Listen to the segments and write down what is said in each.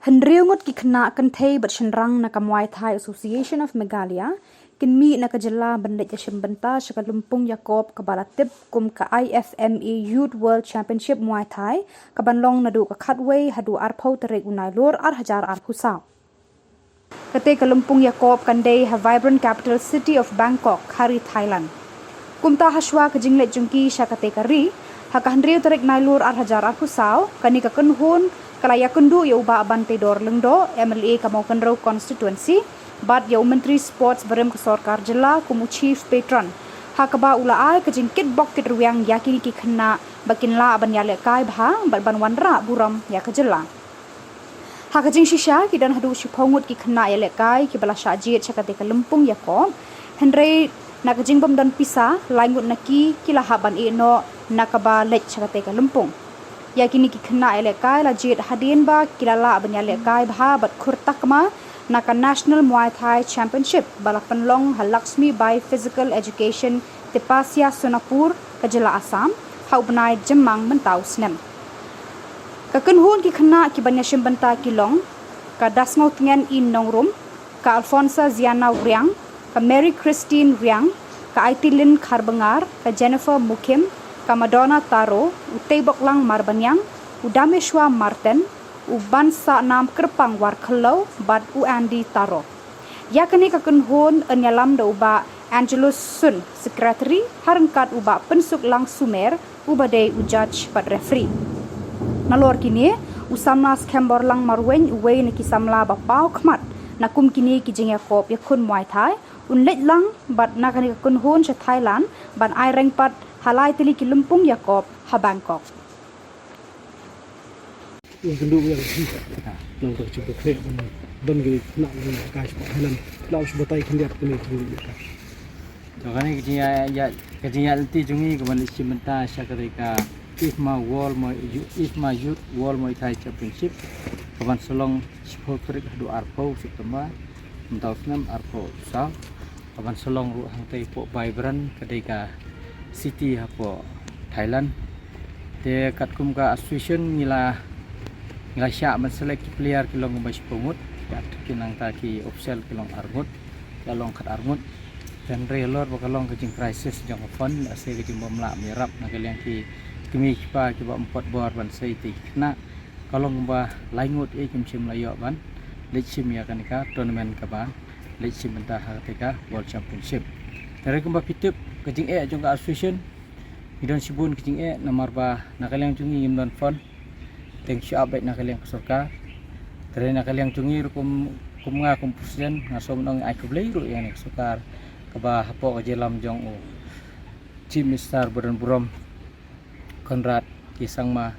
Hendriungot ki kena kentei bersenrang na Muay Thai Association of Meghalaya kinmi na kajela bandit benta Lumpung Yakob kabalatip kum ka IFMA Youth World Championship Muay Thai kabanlong nadu ka khatway hadu arpau terek unai lor hajar arpusau. Kate Lumpung Yakob kandei ha vibrant capital city of Bangkok hari Thailand. Kumta haswa kajinglet jungki syakate kari hakahandriu terek nailur hajar arpusau kani ka kenhun kalaya kundu ya uba abante dor lengdo MLA kamau kenro constituency bat ya menteri sports berem ke sorkar jela kumu chief patron hakaba ula ai kejingkit bok kit ruang yakini ki khna bakinla aban yale kai bha ban wanra buram ya kejela hakajing shisha ki dan hadu shipongut ki khna yale kai ki bala shajit chakate ka Lumpung Yakob henry nakajing bom dan pisa langut naki kila haban eno nakaba lech chakate ka Lumpung yakini ki khna elekai la jit hadin ba kilala abanya lekai bha bat khurtakma naka National Muay Thai Championship balapan long halaksmi by Physical Education Tepasia Sonapur kajela Assam haubnai jemang mentau snem kakenhun ki khna ki banyashim banta kilong ka dasmau tngen in nongrum ka Alfonsa Ziana Riang ka Mary Christine Riang ka Aitilin Kharbangar ka Jennifer Mukim ka Madonna Taro, Utebok lang Marbanyang, Udameshwa Martin, Ubansa nam Kerpang Warkhalau, Bad Andy Taro. Yakani kakenhon anyalam da uba Angelus Sun, Secretary, harangkat uba pensuk lang Sumer, ubade ujudge bad referee. Nalor kini, usamnas kembor lang marwen uwe na kisamla bapau khmat, nakum kini kijing Yakob yakun Muay Thai, unlet lang bad nakani kakenhon sa Thailand, ban ai rengpat halai tili ki Lumpung Yakob ha Bangkok. Yang kedua yang nang tak cuba klik dan gini nak kai sport Thailand lau sebatai kendiat kini kini. Jogane kejinya ti jungi ke Malaysia menta syakarika IFMA Youth World Muay Thai Championship kawan selong sport hadu arpau September mentau senam arpau sa kawan selong ru hang tai po vibrant kedeka City hapo Thailand te katkum ka association ngila sya man select player kilong mas pumut kat kinang ta ki official kilong armut kalong khat armut dan relor bakalong kejing crisis jong fund ase kejing bomla mirap nakaliang ki kimi pa ki ba empot bor ban sei ti na kalong ba laingut e kimchim layo ban lechim ya kanika tournament ka ba lechim mentah hartika World Championship dari kumba pitip kejing jong ka association idon sibun kejing nomor ba nakaliang jungi imdan fund thank you abet nakaliang kesorka dari nakaliang jungi kumnga presiden ngasom nong ai kublei ru yang sukar kaba hapo kajelam jong o chief minister badan burom Konrad kisang ma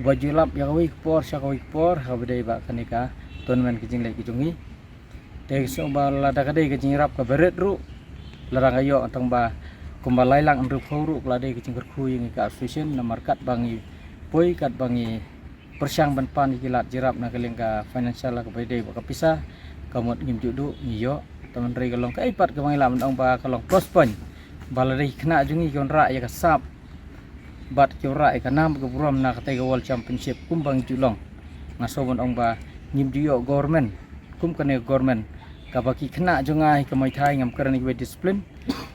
bajulam yakawi por syakawi por habdai ba kanika tournament kejing lek jungi te so ba lada kadai kejing rap ka beret ru larang ayo antang ba kumbalai lang andru phuru pelade kecing kerku yang ka association nomor kat bangi poi kat bangi persyang ban pan kilat jirap na kaleng ka financial ka bede ka pisah kamot ngim judu ngiyo teman rei kalong ka ipat ka bangi lam ong ba kalong prospon balari kena jungi konra ya ka sap bat kyora ka nam ka buram na ka World Championship kumbang julong ngasobon ong ba ngim juyo government kum kane government kabaki kena jungai ka Muay Thai ngam kerani ka disiplin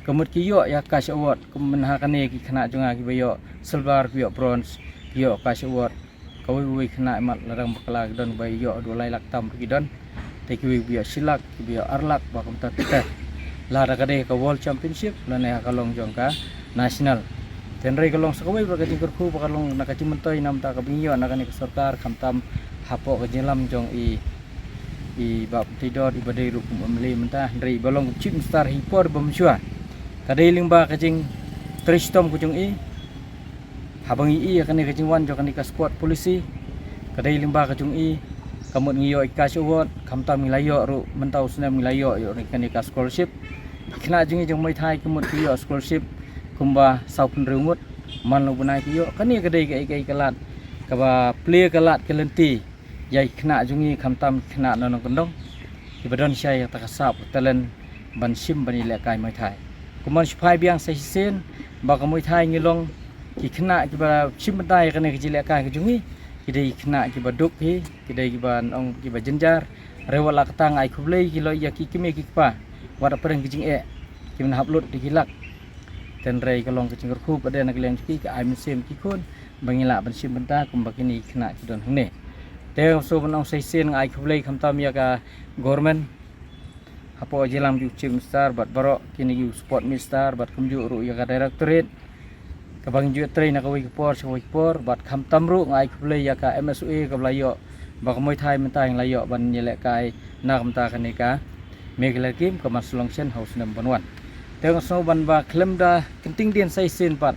kemut kiyo ya cash award kemenhakane ki kena junga ki bayo silver kiyo bronze kiyo cash award kawi kena emat larang bakala don bayo 2 lak tam ki don te ki biyo silak ki biyo arlak ba kumta tete lara kade ka World Championship lane kalong jongka national tenre kalong sakawi ba kajing kurku ba kalong nakacimentoy nam ta ka biyo nakani ka sarkar kamtam hapo ka jelam jong i bab tidor ibadai rukum amli mentah dari balong chip star hipor bamsua kadai lingba kajing tristom kujung habang akan kajing wan jo kanika squad polisi kadai lingba kajung kamut ngiyo ikas award kamta milayo ru mentau sena milayo yo kanika scholarship kena jungi jong Muay Thai kamut kiyo scholarship kumba saupun rumut man lo bunai kiyo kani kadai kai kalat kaba play kalat kelenti yai kena jungi kamtam kena nonong kendong ibadon syai takasap talent ban sim ban ilekai Muay Thai kuman sipai biang sesen ba Muay Thai ngilong ki kena ki ba sim dai kana ki ilekai ki jungi kidai kena kibaduk hi kidai kiban ong kibajenjar rewala ketang ai kublei kilo ya kikime kikpa wada pereng kijing kimen upload di kilak dan rei kalong kecing kerku pada nak leng ki ka ai musim kikun bangila bensim benta kumbakini kena kidon hne te so benong seisen ai kublei khamtam ya ka government apo jelam ju chim star bat barok kini ju sport mister bat kumju ru ya ka directorate kabang ju train nak wi por bat kham tamru ngai kublei ya ka MSUA ka blayo bak moi thai men tai layo ban nyele kai na kam ta kanika megla kim ka maslong sen house number 1 teng so ban ba klemda kenting dien sai sen pat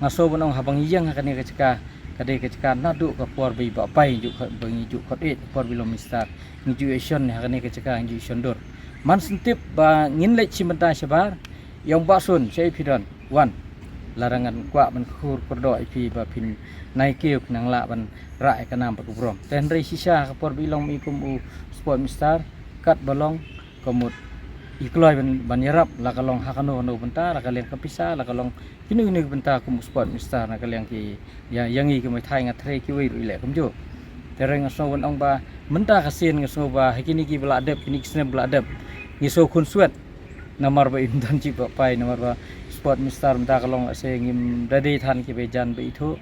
ngaso ban ong habang yang kanika ceka kade keceka nadu ka por bi ba pai ju ka bangi ju khot por bilom mister ngi action ha kanika ceka ngi sondor man sentip ba ngin le chimenta sabar yang basun sei pidon 1 larangan kwa ban khur kordo ipi ba pin nai kiuk nang la ban rai kanam pat ubrom ten rei sisa ka por bilong mi kum u sport mister kat balong komut ikloi ban yarap la kalong hakano no benta la kaleng kapisa la kalong kinu benta kum sport mister na kaleng ki ya yangi ke mai thai nga thre ki wi le kum jo tereng so wan ong ba menta kasin ngaso ba hakini ki bla adep kini kisne bla adep ngiso kun suet namar ba indan ji ba pai namar ba sport mister menta kalong ase ngim dadi than ki bejan be itu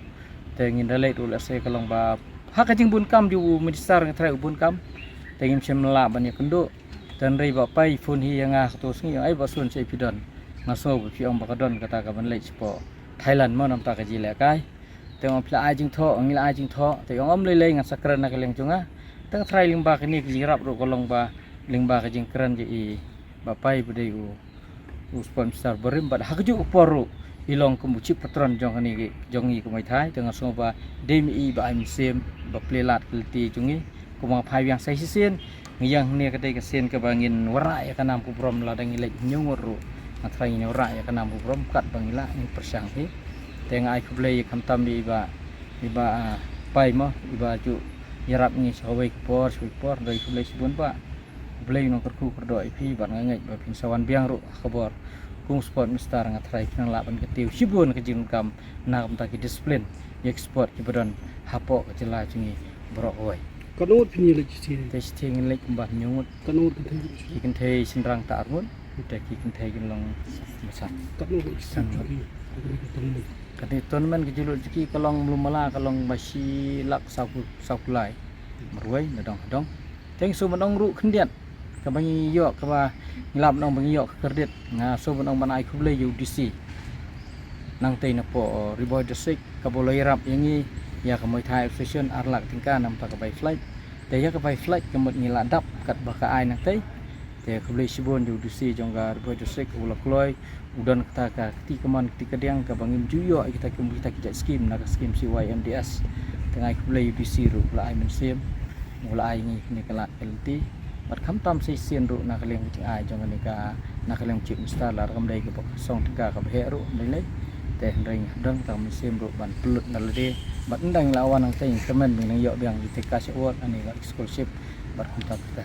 tengin dalai tu ase kalong ba hakajing bun kam di minister nga thre bun kam tengim semla ban ya kendo dan rei ba pai phun hi nga to sngi ai ba sun sei pidon ngaso ba pi ong ba kadon kata ka ban lei spo Thailand mo nam ta ka ji le kai teng ong pla ai jing tho ong la ai jing tho te ong om lei nga sakran na ka leng chunga teng thrai ling ba kini ki rap ro kolong ba ling ba ka jing kran ji i ba pai bu dei u sponsor berim ba hakju poru ilong kemuci patron jong ni jongi kumai thai teng ngaso ba demi ba im sem ba plelat kelti chungi kuma phai yang sai sisen yang ni kadai kasen ke bangin warai ya kanam kubrom la dang ilek nyunguru athrai ni warai ya kanam kubrom kat bangila ni persang hi teng ai kublei khamtam bi ba pai mo iba ju yarap ni sawai por dai kublei sibun ba kublei no kerku kerdo ipi ban ngai ba pin sawan biang ru khabor kung sport mister ngathrai nang la ban ketiu sibun ke jing kam na kam ta ki disiplin eksport ki badon hapo ke jela jingi brok oi kanut pinyi le ci tes ting lek mbah nyungut kanut ke ikan thei sinrang ta arun udah ikan thei long besar kanut san lagi kati ton man ke juluk jeki kalong belum mala kalong basi lak sakulai meruai nadong teng su manong ru khendiat ka bangi yok ka ba ngilap nong bangi yok kerdet nga su manong banai kublei UDC nang tei na po riboy district ka boloi rap yangi ya ka moi thai session arlak tingka nam ta ka bai flight te ya ka bai flight ka mot ngila dap kat ba ka ai nang tei te kublei sibon UDC jongga riboy district ulak loi udon kita ka ti kaman ti kadiang ka bangim juyo kita kijak skim na ka skim CYMDS tengai kublei UDC ru la ai mensim mula ai ni kala kelti bat kham tam sei sien ru na kaleng ti ai jong ni ka na kaleng chip star la kam dai ka bok song tingka ka he ru dai te ring dang tam mensim ru ban pelut na le bat ndang lawan ang tei kemen nang yo biang di TK Sewot ani scholarship bat kham ta